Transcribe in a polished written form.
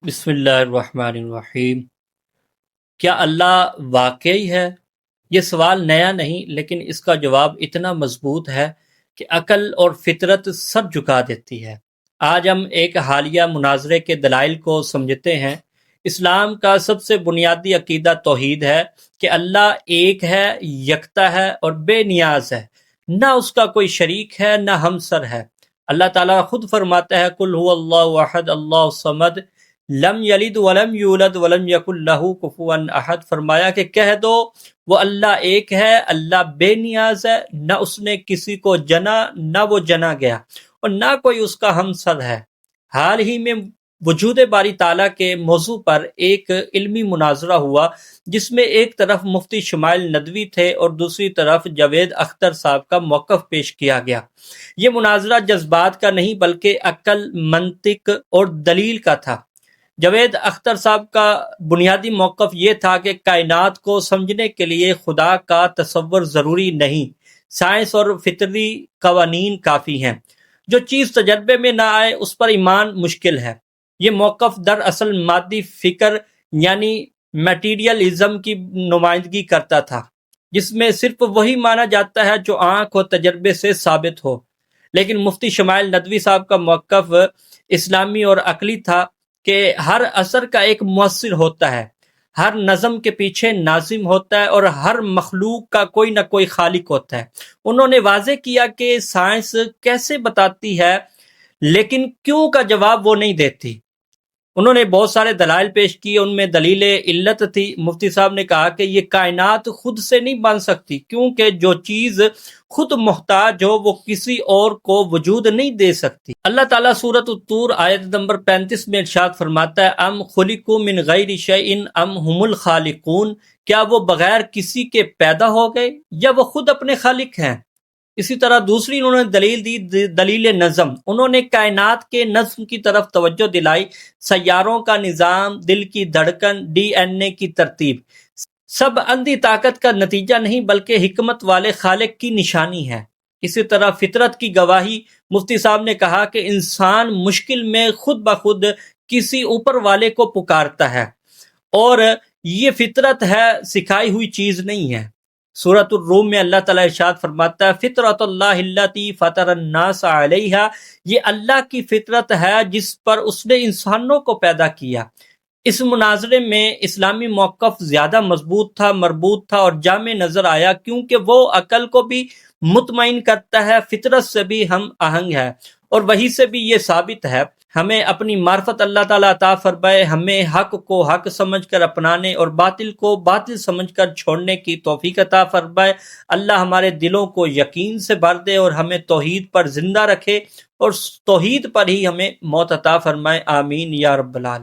بسم اللہ الرحمن الرحیم۔ کیا اللہ واقعی ہے؟ یہ سوال نیا نہیں، لیکن اس کا جواب اتنا مضبوط ہے کہ عقل اور فطرت سب جھکا دیتی ہے۔ آج ہم ایک حالیہ مناظرے کے دلائل کو سمجھتے ہیں۔ اسلام کا سب سے بنیادی عقیدہ توحید ہے کہ اللہ ایک ہے، یکتا ہے اور بے نیاز ہے، نہ اس کا کوئی شریک ہے نہ ہمسر ہے۔ اللہ تعالیٰ خود فرماتا ہے قُلْ هُوَ اللَّهُ أَحَدٌ اللَّهُ الصَّمَدُ لم یلد ولم یولد ولم یکن لہ کفوا احد۔ فرمایا کہ کہہ دو وہ اللہ ایک ہے، اللہ بے نیاز ہے، نہ اس نے کسی کو جنا نہ وہ جنا گیا اور نہ کوئی اس کا ہمسر ہے۔ حال ہی میں وجود باری تعالیٰ کے موضوع پر ایک علمی مناظرہ ہوا، جس میں ایک طرف مفتی شمائل ندوی تھے اور دوسری طرف جاوید اختر صاحب کا موقف پیش کیا گیا۔ یہ مناظرہ جذبات کا نہیں بلکہ عقل، منطق اور دلیل کا تھا۔ جاوید اختر صاحب کا بنیادی موقف یہ تھا کہ کائنات کو سمجھنے کے لیے خدا کا تصور ضروری نہیں، سائنس اور فطری قوانین کافی ہیں۔ جو چیز تجربے میں نہ آئے اس پر ایمان مشکل ہے۔ یہ موقف دراصل مادی فکر یعنی میٹیریلزم کی نمائندگی کرتا تھا، جس میں صرف وہی مانا جاتا ہے جو آنکھ اور تجربے سے ثابت ہو۔ لیکن مفتی شمائل ندوی صاحب کا موقف اسلامی اور عقلی تھا کہ ہر اثر کا ایک مؤثر ہوتا ہے، ہر نظم کے پیچھے ناظم ہوتا ہے اور ہر مخلوق کا کوئی نہ کوئی خالق ہوتا ہے۔ انہوں نے واضح کیا کہ سائنس کیسے بتاتی ہے لیکن کیوں کا جواب وہ نہیں دیتی۔ انہوں نے بہت سارے دلائل پیش کیے، ان میں دلیل علت تھی۔ مفتی صاحب نے کہا کہ یہ کائنات خود سے نہیں بن سکتی، کیونکہ جو چیز خود محتاج ہو وہ کسی اور کو وجود نہیں دے سکتی۔ اللہ تعالیٰ سورۃ الطور آیت نمبر 35 میں ارشاد فرماتا ہے ام خلقوا من غیر شیء ام هم الخالقون، کیا وہ بغیر کسی کے پیدا ہو گئے یا وہ خود اپنے خالق ہیں۔ اسی طرح دوسری انہوں نے دلیل دی، دلیل نظم۔ انہوں نے کائنات کے نظم کی طرف توجہ دلائی، سیاروں کا نظام، دل کی دھڑکن، ڈی این اے کی ترتیب، سب اندھی طاقت کا نتیجہ نہیں بلکہ حکمت والے خالق کی نشانی ہے۔ اسی طرح فطرت کی گواہی۔ مفتی صاحب نے کہا کہ انسان مشکل میں خود بخود کسی اوپر والے کو پکارتا ہے اور یہ فطرت ہے، سکھائی ہوئی چیز نہیں ہے۔ سورۃ الروم میں اللہ تعالیٰ ارشاد فرماتا ہے فطرۃ اللہ التی فطر الناس علیہا، یہ اللہ کی فطرت ہے جس پر اس نے انسانوں کو پیدا کیا۔ اس مناظرے میں اسلامی موقف زیادہ مضبوط تھا، مربوط تھا اور جامع نظر آیا، کیونکہ وہ عقل کو بھی مطمئن کرتا ہے، فطرت سے بھی ہم آہنگ ہے اور وحی سے بھی یہ ثابت ہے۔ ہمیں اپنی معرفت اللہ تعالیٰ عطا فرمائے، ہمیں حق کو حق سمجھ کر اپنانے اور باطل کو باطل سمجھ کر چھوڑنے کی توفیق عطا فرمائے۔ اللہ ہمارے دلوں کو یقین سے بھر دے اور ہمیں توحید پر زندہ رکھے اور توحید پر ہی ہمیں موت عطا فرمائے۔ آمین یا رب العالمین۔